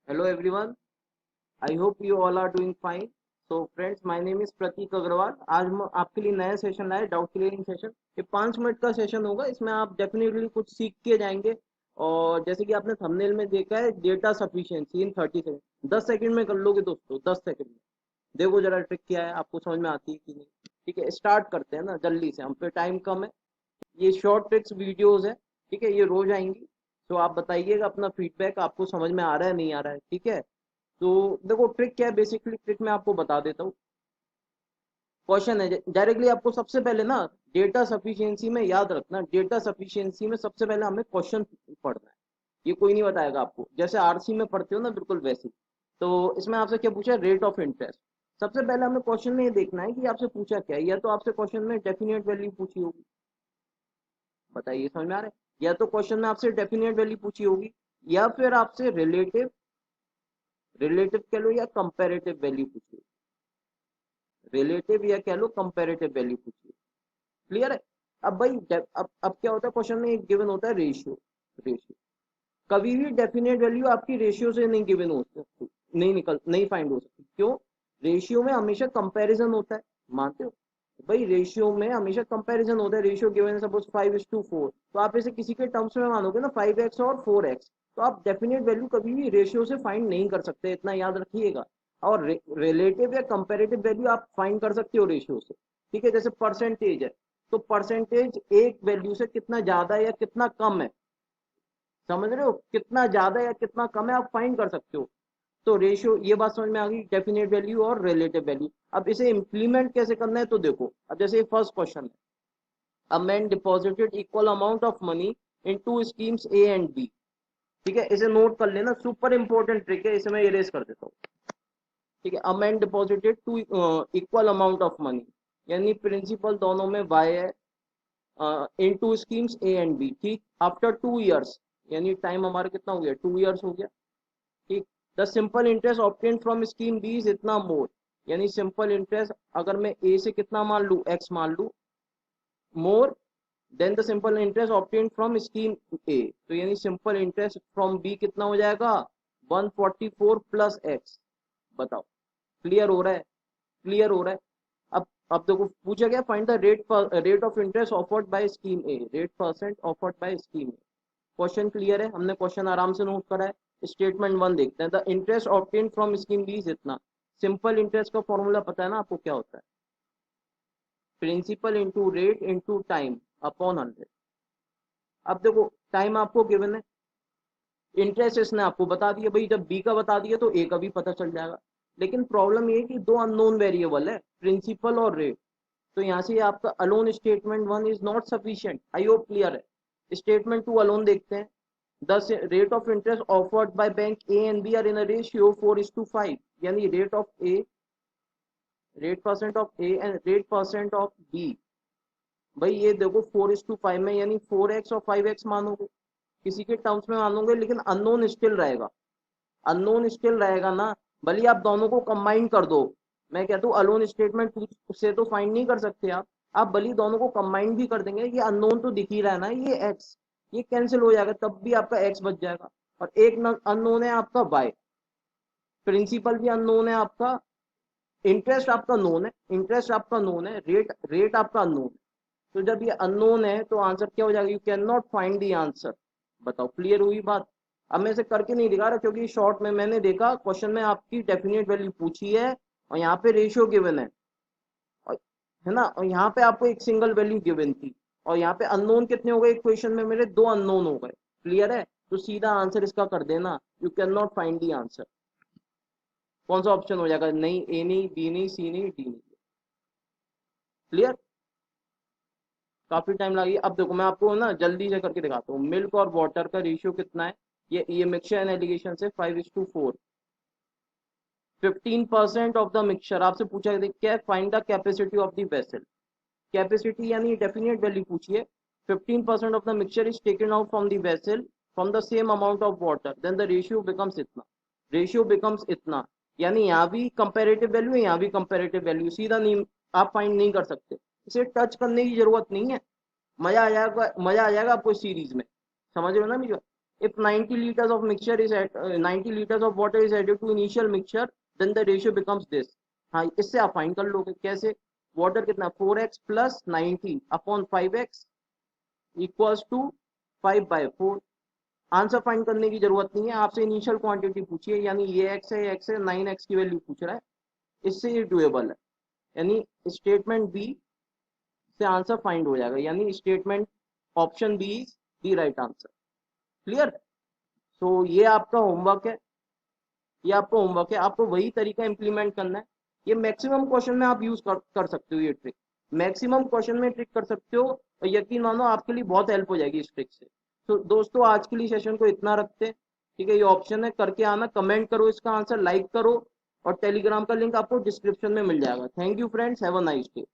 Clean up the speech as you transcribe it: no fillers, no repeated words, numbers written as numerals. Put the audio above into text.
Hello everyone. I hope you all are doing fine. So friends, my name is प्रतीक अग्रवाल. आज हम आपके लिए नया सेशन लाए, डाउट क्लियरिंग सेशन. ये 5 मिनट का सेशन होगा. इसमें आप डेफिनेटली कुछ सीख के जाएंगे. और जैसे कि आपने थंबनेल में देखा है, डेटा सफिशिएंसी इन 30 सेकंड. 10 सेकंड में कर लोगे दोस्तों, 10 सेकंड में. देखो जरा ट्रिक क्या है, आपको समझ में आती है कि नहीं. ठीक है, स्टार्ट करते हैं ना जल्दी से, हम पे टाइम कम है. ये शॉर्ट ट्रिक्स वीडियोस है. ठीक है, ये रोज आएंगी. तो आप बताइएगा अपना फीडबैक, आपको समझ में आ रहा है नहीं आ रहा है. ठीक है. तो देखो ट्रिक क्या है, बेसिकली ट्रिक मैं आपको बता देता हूँ. क्वेश्चन है डायरेक्टली, आपको सबसे पहले ना डेटा सफिशिएंसी में याद रखना, डेटा सफिशिएंसी में सबसे पहले हमें क्वेश्चन पढ़ना है. ये कोई नहीं बताएगा आपको, जैसे आरसी में पढ़ते हो ना, बिल्कुल वैसे. तो इसमें आपसे क्या पूछा, रेट ऑफ इंटरेस्ट. सबसे पहले हमें क्वेश्चन में ये देखना है कि आपसे पूछा क्या है. या तो आपसे क्वेश्चन में डेफिनेट वैल्यू पूछी होगी, बताइए समझ में आ रहा है. या तो क्वेश्चन में आपसे डेफिनेट वैल्यू पूछी होगी, या फिर आपसे रिलेटिव रिलेटिव कह लो या कंपेरेटिव वैल्यू पूछी होगी. रिलेटिव या कह लो कंपेरेटिव वैल्यू पूछी. क्लियर है. अब भाई अब क्या होता है, क्वेश्चन में एक गिवन होता है रेशियो. रेशियो कभी भी डेफिनेट वैल्यू आपकी रेशियो से नहीं गिवन हो सकती, नहीं फाइंड हो सकती. क्यों? रेशियो में हमेशा कंपैरिजन होता है, मानते हो. भाई रेशियो में हमेशा कंपैरिजन होता है. रेशियो गिवन है सपोज 5:4, तो आप इसे किसी के टर्म्स में मानोगे ना, 5x और 4x. तो आप डेफिनेट वैल्यू कभी भी रेशियो से फाइंड नहीं कर सकते, इतना याद रखिएगा. और रिलेटिव या कंपेरेटिव वैल्यू आप फाइंड कर सकते हो रेशियो से. ठीक है, जैसे परसेंटेज है, तो परसेंटेज एक वैल्यू से कितना ज्यादा या कितना कम है, समझ रहे हो, कितना ज्यादा या कितना कम है आप फाइंड कर सकते हो. तो रेशियो, ये बात समझ में आ गई, डेफिनेट वैल्यू और रिलेटिव वैल्यू. अब इसे इंप्लीमेंट कैसे करना है, तो देखो. अब जैसे फर्स्ट क्वेश्चन है, a man deposited equal amount of money in two schemes A and B. ठीक है, इसे नोट कर लेना, सुपर इंपॉर्टेंट ट्रिक है, इसे मैं इरेज कर देता हूँ. ठीक है, a man deposited two equal amount of money, यानी प्रिंसिपल दोनों में वाई है, in two schemes A and B. ठीक, आफ्टर 2 ईयर्स, यानी टाइम हमारा कितना हो गया, 2 ईयर्स हो गया. ठीक, the simple interest obtain from scheme B is इतना मोर, यानी सिंपल इंटरेस्ट अगर मैं ए से कितना मान लू, एक्स मान लू, more than the simple interest obtain from scheme A. तो यानी सिंपल इंटरेस्ट फ्रॉम बी कितना हो जाएगा, 144 प्लस एक्स. बताओ, क्लियर हो रहा है, क्लियर हो रहा है. अब देखो पूछा गया, find the rate of interest offered by scheme A, rate percent offered by scheme A. Question clear है, हमने क्वेश्चन आराम से नोट करा है. स्टेटमेंट वन देखते हैं, the interest obtain from scheme B is इतना. सिंपल इंटरेस्ट का फॉर्मूला पता है ना आपको, क्या होता है, principal into rate into time upon 100. अब देखो टाइम आपको गिवन है, इंटरेस्ट इसने आपको बता दिया. भाई जब बी का बता दिया तो ए का भी पता चल जाएगा. लेकिन प्रॉब्लम ये है कि दो अननोन वेरिएबल है, प्रिंसिपल और रेट. तो यहाँ से आपका alone statement one is not sufficient. I hope clear है. स्टेटमेंट टू अलोन देखते हैं. The rate of interest offered by bank A and B are in a ratio 4:5. यानी rate of A, rate percent of A and rate percent of B. भाई ये देखो 4:5 में, यानी 4x और 5x मानोगे, किसी के टर्म्स में मानोगे, लेकिन अननोन स्टिल रहेगा. अननोन स्टिल रहेगा ना. भले आप दोनों को कंबाइन कर दो, मैं कहता हूँ अलोन स्टेटमेंट से तो फाइंड नहीं कर सकते आप भले दोनों को कंबाइन भी कर देंगे, ये अननोन तो दिख ही रहा है ना, ये एक्स, ये कैंसिल हो जाएगा, तब भी आपका एक्स बच जाएगा. और एक अननोन है आपका वाई. प्रिंसिपल भी अननोन है आपका, इंटरेस्ट आपका नोन है, इंटरेस्ट आपका नोन है, रेट रेट आपका अननोन है. तो जब ये अननोन है तो आंसर क्या हो जाएगा, you can not find the answer. बताओ, क्लियर हुई बात. अब मैं इसे करके नहीं दिखा रहा, क्योंकि शॉर्ट में मैंने देखा क्वेश्चन में आपकी डेफिनेट वैल्यू पूछी है, और यहाँ पे रेशियो गिवन है, और है ना, और यहाँ पे आपको एक सिंगल वैल्यू गिवन थी, और यहाँ पे अननोन कितने हो गए, क्वेश्चन में मेरे दो अननोन हो गए. क्लियर है. तो सीधा आंसर इसका कर देना, you can not find the answer. कौन सा ऑप्शन हो जाएगा, नहीं ए नहीं, बी नहीं, सी नहीं, डी नहीं. क्लियर. काफी टाइम लगी. अब देखो मैं आपको ना जल्दी से करके दिखाता हूँ. मिल्क और वाटर का रेशियो कितना है, ये मिक्सचर एंड एलिगेशन से 5:4. 15% ऑफ द मिक्सचर आपसे पूछा गया क्या, find the capacity of the vessel. Capacity यानी डेफिनेट वैल्यू पूछिए. 15% of the mixture is taken out from the vessel from the same amount of water, then the ratio becomes इतना. Ratio becomes इतना, यानी यहाँ भी कंपेरेटिव वैल्यू है, यहाँ भी कंपेरेटिव वैल्यू, सीधा नहीं, आप फाइंड नहीं कर सकते. इसे टच करने की जरूरत नहीं है. मजा आ जाएगा, मजा आ जाएगा आपको इस सीरीज में. समझ रहे हो ना मेरी बात. If 90 liters of mixture is at 90 liters of water is added to initial mixture, then the ratio becomes this. हाँ, इससे आप फाइंड कर लोगे कैसे. वाटर कितना 4x plus 90 upon 5x equals to 5/4. Answer find करने की जरूरत नहीं है, आपसे इनिशियल क्वांटिटी पूछिए, यानी ये x है 9x की वैल्यू पूछ रहा है, इससे ये डुएबल है. यानी स्टेटमेंट बी से आंसर फाइंड हो जाएगा, यानी statement option B is the right answer. Clear. So ये आपका होमवर्क है, ये आपका होमवर्क है, आपको वही तरीका इम्प्लीमेंट करना है. ये मैक्सिमम क्वेश्चन में आप यूज कर सकते हो, ये ट्रिक मैक्सिमम क्वेश्चन में ट्रिक कर सकते हो, और यकीन मानो आपके लिए बहुत हेल्प हो जाएगी इस ट्रिक से. तो दोस्तों आज के लिए सेशन को इतना रखते हैं. ठीक है, ये ऑप्शन है, करके आना, कमेंट करो इसका आंसर, लाइक करो, और टेलीग्राम का लिंक आपको डिस्क्रिप्शन में मिल जाएगा. Thank you friends, have a nice day.